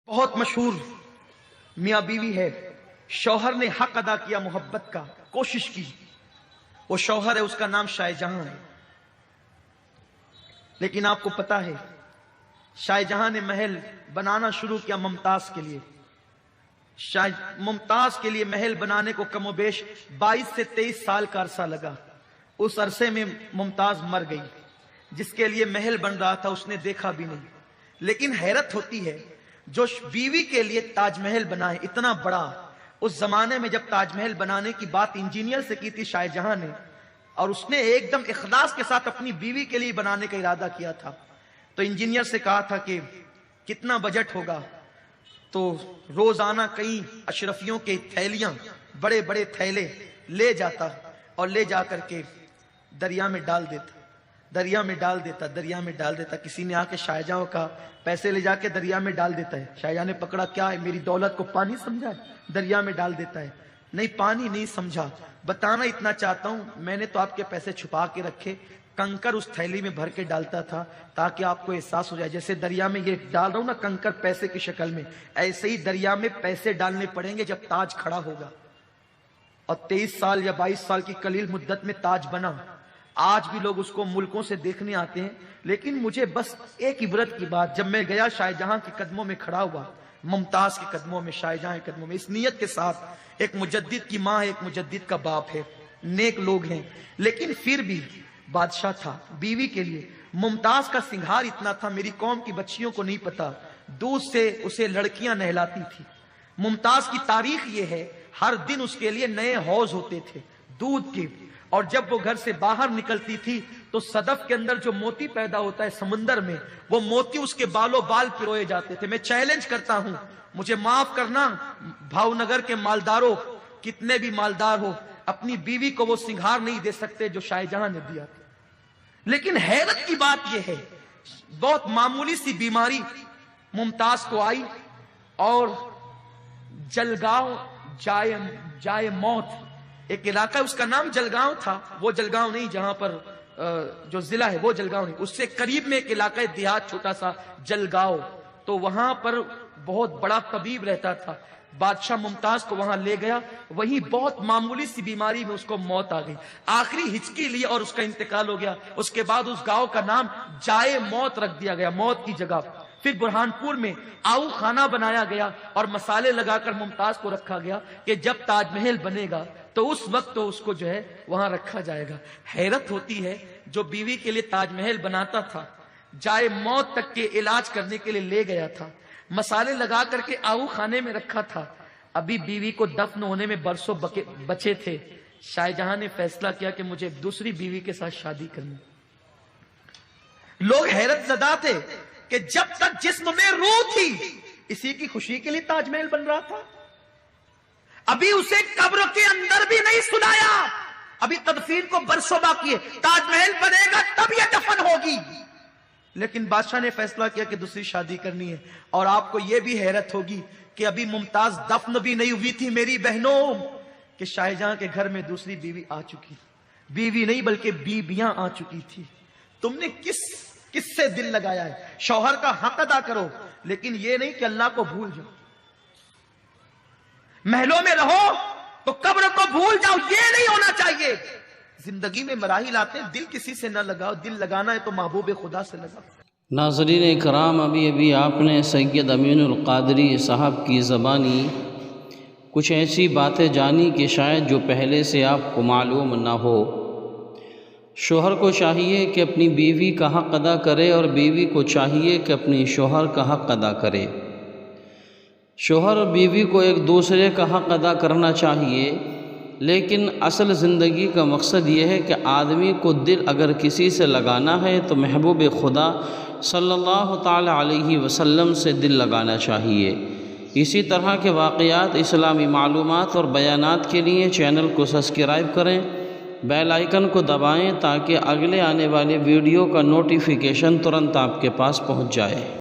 بہت مشہور میاں بیوی ہے، شوہر نے حق ادا کیا محبت کا، کوشش کی، وہ شوہر ہے، اس کا نام شاہ جہاں ہے۔ لیکن آپ کو پتا ہے شاہ جہاں نے محل بنانا شروع کیا ممتاز کے لیے۔ ممتاز کے لیے محل بنانے کو کم و بیش 22 سے 23 سال کا عرصہ لگا۔ اس عرصے میں ممتاز مر گئی، جس کے لیے محل بن رہا تھا اس نے دیکھا بھی نہیں۔ لیکن حیرت ہوتی ہے، جو بیوی کے لیے تاج محل بنائے اتنا بڑا، اس زمانے میں جب تاج محل بنانے کی بات انجینئر سے کی تھی شاہ جہاں نے، اور اس نے ایک دم اخلاص کے ساتھ اپنی بیوی کے لیے بنانے کا ارادہ کیا تھا، تو انجینئر سے کہا تھا کہ کتنا بجٹ ہوگا، تو روزانہ کئی اشرفیوں کے تھیلیاں، بڑے بڑے تھیلے لے جاتا اور لے جا کر کے دریا میں ڈال دیتا، دریا میں ڈال دیتا، دریا میں ڈال دیتا۔ کسی نے آ کے شاہ جہاں کو کہا پیسے لے جا کے دریا میں ڈال دیتا ہے۔ شاہ جہاں نے پکڑا، کیا ہے میری دولت کو پانی سمجھا ہے، دریا میں ڈال دیتا ہے۔ نہیں، پانی نہیں سمجھا، بتانا اتنا چاہتا ہوں، میں نے تو آپ کے پیسے چھپا کے رکھے، کنکر اس تھیلی میں بھر کے ڈالتا تھا تاکہ آپ کو احساس ہو جائے جیسے دریا میں یہ ڈال رہا ہوں نا کنکر پیسے کی شکل میں، ایسے ہی دریا میں پیسے ڈالنے پڑیں گے جب تاج کھڑا ہوگا۔ اور 23 سال یا 22 سال کی قلیل مدت میں تاج بنا۔ آج بھی لوگ اس کو ملکوں سے دیکھنے آتے ہیں، لیکن مجھے بس ایک عبرت کی بات، جب میں گیا شاہ جہاں کے قدموں میں کھڑا ہوا، ممتاز کے قدموں میں، شاہ جہاں کے قدموں میں، اس نیت کے ساتھ، ایک مجدد کی ماں ہے، ایک مجدد کا باپ ہے، نیک لوگ ہیں، لیکن پھر بھی بادشاہ تھا، بیوی کے لیے ممتاز کا سنگھار اتنا تھا، میری قوم کی بچیوں کو نہیں پتا، دودھ سے اسے لڑکیاں نہلاتی تھی۔ ممتاز کی تاریخ یہ ہے، ہر دن اس کے لیے نئے حوض ہوتے تھے دودھ کے، اور جب وہ گھر سے باہر نکلتی تھی تو صدف کے اندر جو موتی پیدا ہوتا ہے سمندر میں، وہ موتی اس کے بالوں بال پروئے جاتے تھے۔ میں چیلنج کرتا ہوں، مجھے معاف کرنا بھاؤ نگر کے مالداروں، کتنے بھی مالدار ہو، اپنی بیوی کو وہ سنگھار نہیں دے سکتے جو شاہ جہاں نے دیا تھا۔ لیکن حیرت کی بات یہ ہے، بہت معمولی سی بیماری ممتاز کو آئی، اور جلگاؤں جائے موت، ایک علاقہ اس کا نام جلگاؤں تھا، وہ جلگاؤں نہیں جہاں پر جو ضلع ہے وہ جلگاؤں نہیں، اس سے قریب میں ایک علاقہ دیہات چھوٹا سا جلگاؤں، تو وہاں پر بہت بڑا طبیب رہتا تھا۔ بادشاہ ممتاز کو وہاں لے گیا، وہی بہت معمولی سی بیماری میں اس کو موت آ گئی، آخری ہچکی لی اور اس کا انتقال ہو گیا۔ اس کے بعد اس گاؤں کا نام جائے موت رکھ دیا گیا، موت کی جگہ۔ پھر برہان پور میں آؤ خانہ بنایا گیا اور مسالے لگا کر ممتاز کو رکھا گیا کہ جب تاج محل بنے گا تو اس وقت تو اس کو جو ہے وہاں رکھا جائے گا۔ حیرت ہوتی ہے، جو بیوی کے لیے تاج محل بناتا تھا، جائے موت تک کے علاج کرنے کے لیے لے گیا تھا، مسالے لگا کر کے آؤ خانے میں رکھا تھا، ابھی بیوی کو دفن ہونے میں برسوں بچے تھے، شاہ جہاں نے فیصلہ کیا کہ مجھے دوسری بیوی کے ساتھ شادی کرنی۔ لوگ حیرت زدہ تھے کہ جب تک جسم میں روح تھی، اسی کی خوشی کے لیے تاج محل بن رہا تھا، ابھی اسے قبر کے اندر بھی نہیں سلایا، ابھی تدفین کو برسوں باقی ہے، تاج محل بنے گا تب یہ دفن ہوگی۔ لیکن بادشاہ نے فیصلہ کیا کہ دوسری شادی کرنی ہے۔ اور آپ کو یہ بھی حیرت ہوگی کہ ابھی ممتاز دفن بھی نہیں ہوئی تھی میری بہنوں، کہ شاہ جہاں کے گھر میں دوسری بیوی آ چکی، بیوی نہیں بلکہ بیویاں آ چکی تھی۔ تم نے کس سے دل لگایا ہے؟ شوہر کا حق ادا کرو، لیکن یہ نہیں کہ اللہ کو بھول جاؤ۔ محلوں میں رہو تو قبر کو بھول جاؤ، یہ نہیں ہونا چاہیے۔ زندگی میں مراحل آتے ہیں، دل کسی سے نہ لگاؤ، دل لگانا ہے تو محبوب خدا سے لگاؤ۔ ناظرین کرام، ابھی آپ نے سید امین القادری صاحب کی زبانی کچھ ایسی باتیں جانی کہ شاید جو پہلے سے آپ کو معلوم نہ ہو۔ شوہر کو چاہیے کہ اپنی بیوی کا حق ادا کرے، اور بیوی کو چاہیے کہ اپنی شوہر کا حق ادا کرے۔ شوہر اور بیوی کو ایک دوسرے کا حق ادا کرنا چاہیے، لیکن اصل زندگی کا مقصد یہ ہے کہ آدمی کو دل اگر کسی سے لگانا ہے تو محبوب خدا صلی اللہ تعالی علیہ وسلم سے دل لگانا چاہیے۔ اسی طرح کے واقعات، اسلامی معلومات اور بیانات کے لیے چینل کو سبسکرائب کریں، بیل آئیکن کو دبائیں تاکہ اگلے آنے والے ویڈیو کا نوٹیفیکیشن ترنت آپ کے پاس پہنچ جائے۔